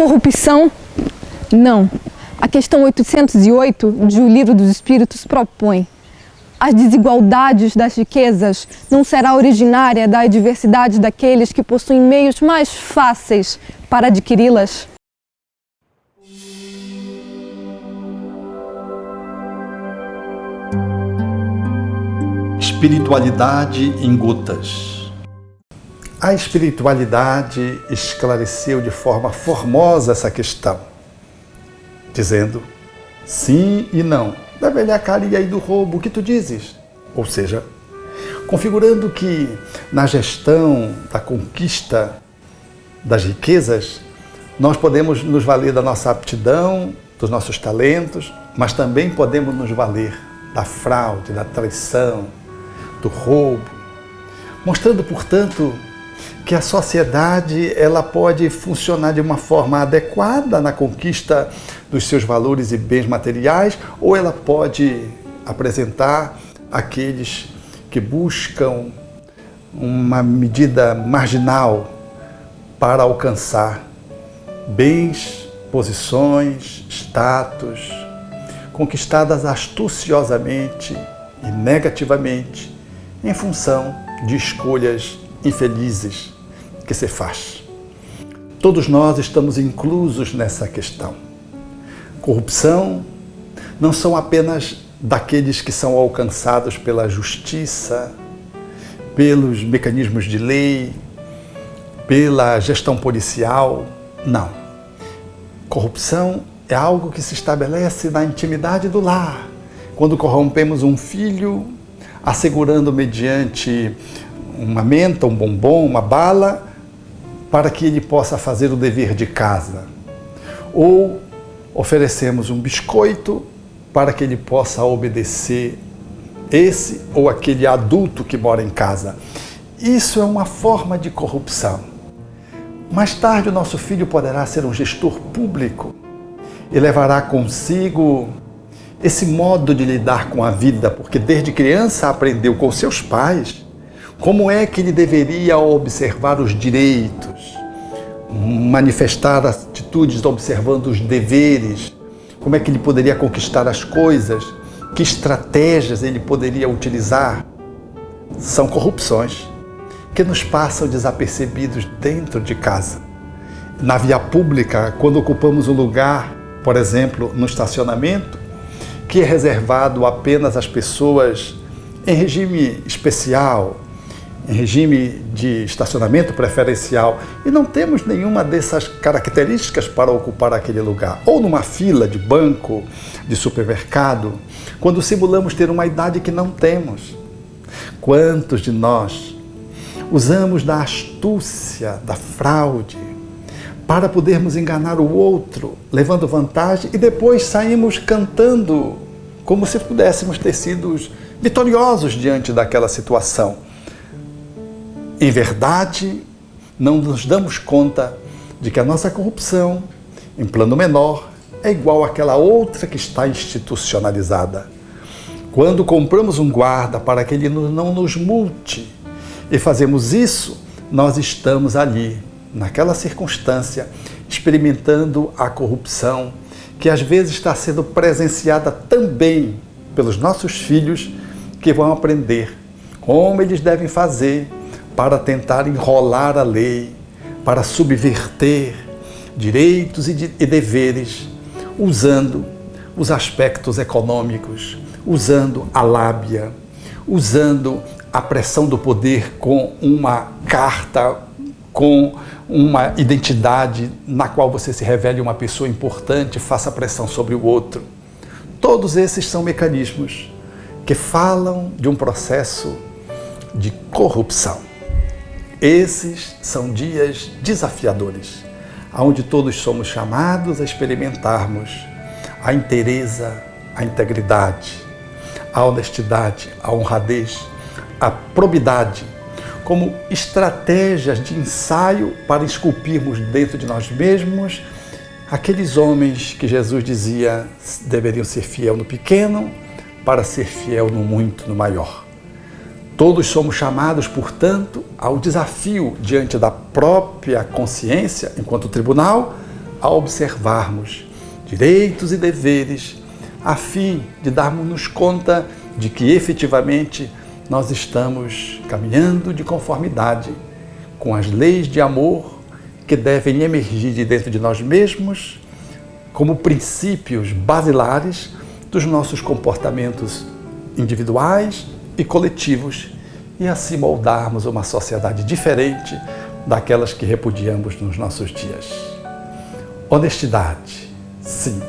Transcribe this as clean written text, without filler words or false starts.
Corrupção? Não. A questão 808 de O Livro dos Espíritos propõe: as desigualdades das riquezas não será originária da adversidade daqueles que possuem meios mais fáceis para adquiri-las? Espiritualidade em gotas. A espiritualidade esclareceu de forma formosa essa questão, dizendo sim e não. Da velhacaria e do roubo, o que tu dizes? Ou seja, configurando que na gestão da conquista das riquezas, nós podemos nos valer da nossa aptidão, dos nossos talentos, mas também podemos nos valer da fraude, da traição, do roubo, mostrando, portanto, que a sociedade ela pode funcionar de uma forma adequada na conquista dos seus valores e bens materiais, ou ela pode apresentar aqueles que buscam uma medida marginal para alcançar bens, posições, status, conquistadas astuciosamente e negativamente em função de escolhas infelizes que se faz. Todos nós estamos inclusos nessa questão. Corrupção não são apenas daqueles que são alcançados pela justiça, pelos mecanismos de lei, pela gestão policial, não. Corrupção é algo que se estabelece na intimidade do lar, quando corrompemos um filho, assegurando mediante uma menta, um bombom, uma bala, para que ele possa fazer o dever de casa. Ou oferecemos um biscoito para que ele possa obedecer esse ou aquele adulto que mora em casa. Isso é uma forma de corrupção. Mais tarde, o nosso filho poderá ser um gestor público e levará consigo esse modo de lidar com a vida, porque desde criança aprendeu com seus pais como é que ele deveria observar os direitos, manifestar atitudes observando os deveres, como é que ele poderia conquistar as coisas, que estratégias ele poderia utilizar. São corrupções que nos passam desapercebidos dentro de casa. Na via pública, quando ocupamos um lugar, por exemplo, no estacionamento, que é reservado apenas às pessoas em regime especial, em regime de estacionamento preferencial, e não temos nenhuma dessas características para ocupar aquele lugar, ou numa fila de banco, de supermercado, quando simulamos ter uma idade que não temos. Quantos de nós usamos da astúcia, da fraude, para podermos enganar o outro, levando vantagem, e depois saímos cantando como se pudéssemos ter sido vitoriosos diante daquela situação. Em verdade, não nos damos conta de que a nossa corrupção, em plano menor, é igual àquela outra que está institucionalizada. Quando compramos um guarda para que ele não nos multe e fazemos isso, nós estamos ali, naquela circunstância, experimentando a corrupção, que às vezes está sendo presenciada também pelos nossos filhos, que vão aprender como eles devem fazer para tentar enrolar a lei, para subverter direitos e deveres, usando os aspectos econômicos, usando a lábia, usando a pressão do poder com uma carta, com uma identidade na qual você se revele uma pessoa importante, faça pressão sobre o outro. Todos esses são mecanismos que falam de um processo de corrupção. Esses são dias desafiadores, onde todos somos chamados a experimentarmos a inteireza, a integridade, a honestidade, a honradez, a probidade, como estratégias de ensaio para esculpirmos dentro de nós mesmos aqueles homens que Jesus dizia deveriam ser fiel no pequeno para ser fiel no muito, no maior. Todos somos chamados, portanto, ao desafio diante da própria consciência, enquanto tribunal, a observarmos direitos e deveres, a fim de darmos-nos conta de que efetivamente nós estamos caminhando de conformidade com as leis de amor que devem emergir de dentro de nós mesmos como princípios basilares dos nossos comportamentos individuais e coletivos, e assim moldarmos uma sociedade diferente daquelas que repudiamos nos nossos dias. Honestidade, sim.